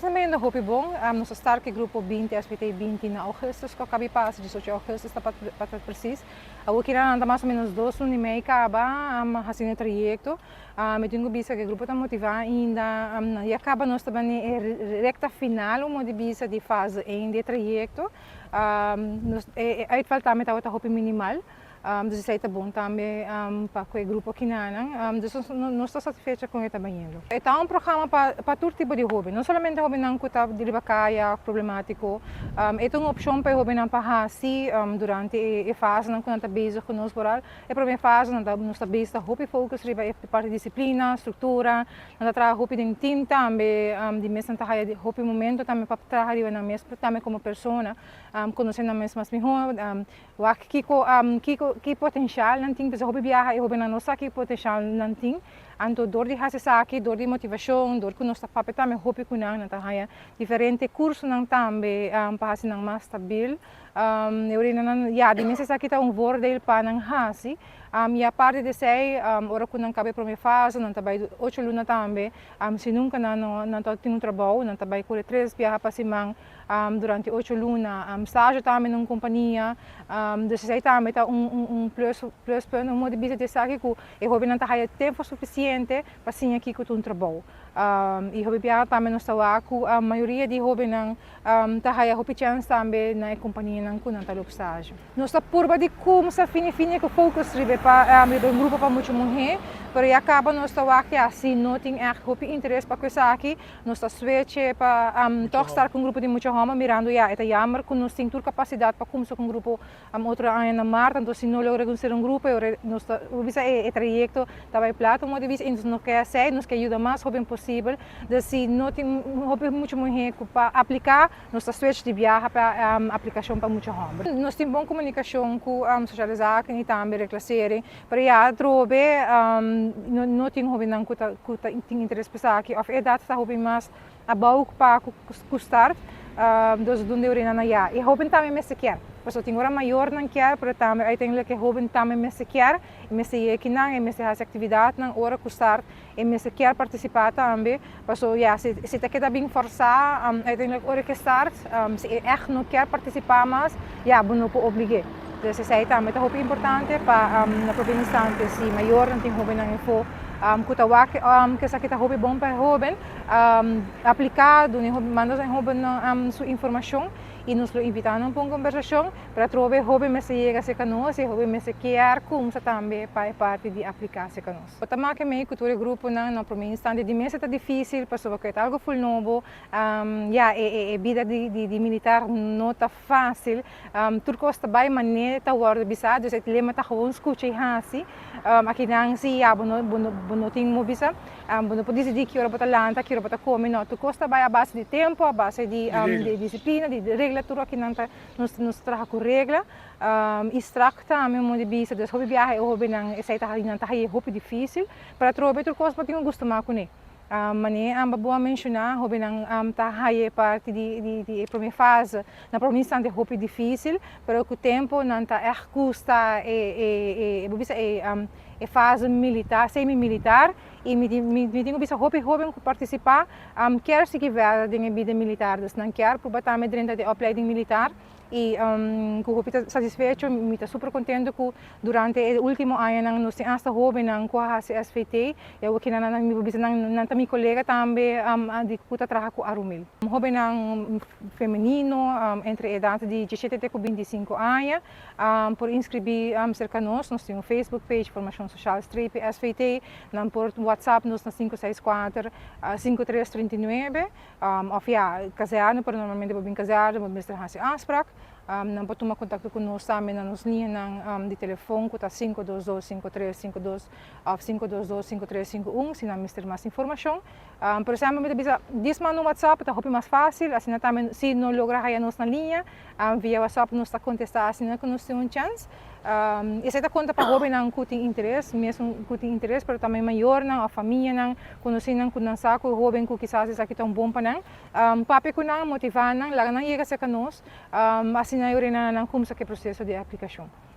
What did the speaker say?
também no Hopi Bom, nos starke grupo 20, SPT 20 na Augustus, que acabei para 18 de Augustus, para precis. O que era mais ou menos 2 anos e meio, acaba assim o trajeto. Eu tenho visto que o grupo está motivado ainda, e acaba nós também recta final, uma de fase 1 do trajeto. Uitval também está Hopi minimal. Dus isso está bom também para o grupo aqui dus nós estamos satisfeitos com o trabalho. É um programa para todo tipo de hobby, não somente hobby não que está de bacaia problemático, é uma opção para hobby não para assim durante a fase não que está bezig com nós boral, é para a fase não está bezig hobby focus riba é parte disciplina, estrutura, não está hobby de team também, de mesmo está de hobby momento também para trabalhar na mesma também como pessoa, conhecendo a mesma melhor, que potencial não tem, porque hobby viaja e hobby não sabe que potencial não tem, então dor de hasesaki, dor de motivação, dor que nós está papel também hobby que não está diferente curso não também para assim não mais stabil, eu não já de meses aqui está voordeel para não hasi, e a parte de sei ora que não cabe para minha fase, não trabalho 8 lunas também, se nunca não tenho trabalho, não trabalho com 3 viaja para cima durante 8 lunas, estágio também numa companhia, dus sei também está plus ponto, uma de business aqui que eu hobby não está tempo suficiente para sim aqui com um trabalho. E hobby viaja também não está lá, a maioria de hobby não está hobby chance também na companhia não com não estágio. Nós está por de como se fine que focus ribe para um grupo para muito mulher, mas acaba nós está aqui assim não tem hobby interesse para coisa aqui, nós está switch para toch estar com um grupo de muito homem mirando é jammer que nós tem toda capacidade para começar com um grupo outro ano na marca, então se não logra conseguir um grupo, nós está o trajeto também plato, mas de vez não quer ser, nos quer ajudar mais hobby possível, se não tem hobby muito mulher para aplicar, nós está switch de viagem para aplicação para muito homem. Nós temos boa comunicação com socializar e também reclasseren, para já trobe não tem hobby não que tem interesse para aqui, of é data hobby mais a bau para custar, dus donde urina na já. E hobby também me se quer. Porque eu tenho hora maior não quer, mas também eu tenho que hobby também me se quer, me se é que não, me se faz atividade não hora custar, e me se quer participar também, porque já se está que bem forçar, eu tenho que hora que start, se echt não quer participar mais, já não pode obrigar. Dus sei também é hobby importante para na própria instante se maior não tem hobby não info kutawak que sa kita hobby bom para hobby aplicado ni hobby manda sa hobby na sua informação e nos invitamos para uma conversação para trover hobby me se chega se conosco e hobby me se quer como se também para parte de aplicar se conosco. O tema que me cultura grupo na primeiro instante de mês está difícil porque é algo full novo, já é vida de militar não está fácil, tudo custa bem maneira tá word bisado, se lema tá gewoon escuta e hasi, aqui não se já não tem movisa, não pode decidir que hora para lanta, que hora para comer, não, tudo custa bem a base de tempo, a base de disciplina, de regra tudo aqui não tá nos traga com regra, extracta a mesmo de bisa, dus hobby viaje, hobby não, essa não tá hobby difícil, para trocar tudo costa para ter gosto mais com ele. Mane boa mencionar hobby não tá aí parte de primeira fase na primeira instante hobby difícil pero com o tempo não tá custa é fase militar semi-militar e me tenho visto hobby participar quer se quiser de vida militar dus não quer probar me dentro de opleiding militar e com o hobby satisfeito me está super contente que durante o último ano nós temos esta hobby não com a SVT eu aqui na me visita na minha colega também de que trabalha com Arumil hobby não feminino entre a idade de 17 e 25 anos por inscrever cerca nós temos Facebook page formação social strip SVT não por WhatsApp nós na 564 5339 of ja casado por normalmente bem casado mas ter aanspraak não pode tomar contato conosco também na nossa linha de telefone que está 522-5352 ou 522-5351 se não mister mais informação. Por exemplo, me diz no WhatsApp está mais fácil, assim também se não logra a nossa linha via WhatsApp nos está contestar assim não nos tem chance. Essa é a conta para hobby não que tem interesse, mesmo que tem interesse, mas também maior não a família não conhecer não que não sabe o hobby que quizás isso aqui tão bom para não, papi que não motivar não, lá não chega a ser conosco, assim não é não como se que processo de aplicação.